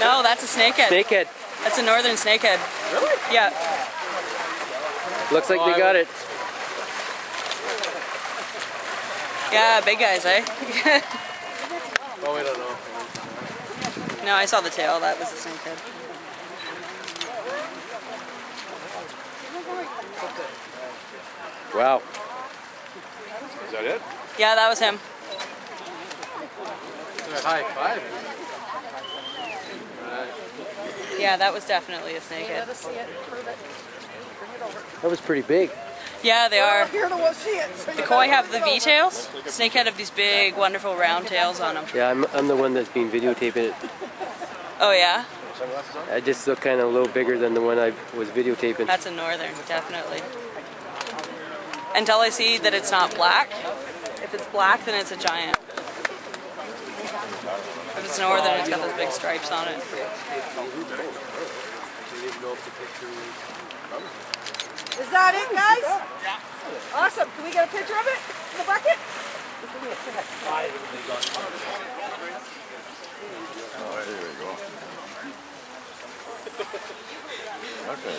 No, that's a snakehead. Snakehead. That's a northern snakehead. Really? Yeah. Looks like they got it. Yeah, big guys, eh? Oh, we don't know. No, I saw the tail. That was a snakehead. Wow. Is that it? Yeah, that was him. High five. Yeah, that was definitely a snakehead. That was pretty big. Yeah, they are. Here to see it. The koi have the V-tails. Snakehead have these big, wonderful round tails on them. Yeah, I'm the one that's been videotaping it. Oh yeah? I just look kind of a little bigger than the one I was videotaping. That's a northern, definitely. Until I see that it's not black. If it's black, then it's a giant. If it's northern, it's got those big stripes on it. Is that it, guys? Yeah. Awesome. Can we get a picture of it in the bucket? Oh, there we go. Okay.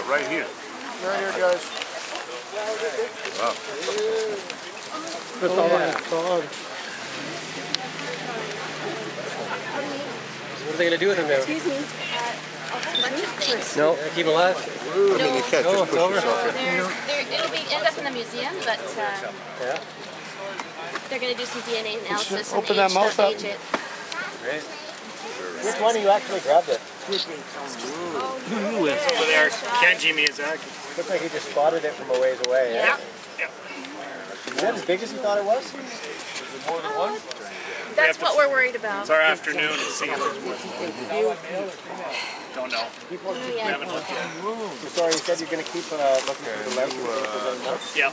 Right here. Right here, guys. Wow. It's on. What are they going to do with him now? Excuse me. No. Keep him alive? I mean, you can't just push yourself in. It'll end up in the museum, but Yeah. they're going to do some DNA analysis and Open that mouth up. age it. Great. Which one you actually grabbed it? Over there, Kenji Miyazaki. Looked like he just spotted it from a ways away. Yeah. Is that as big as he thought it was? More than one? That's what we're worried about. It's our afternoon to see if there's more. Don't know. Yeah. Haven't looked yet. Sorry, you said you're going to keep looking for the left. Yeah.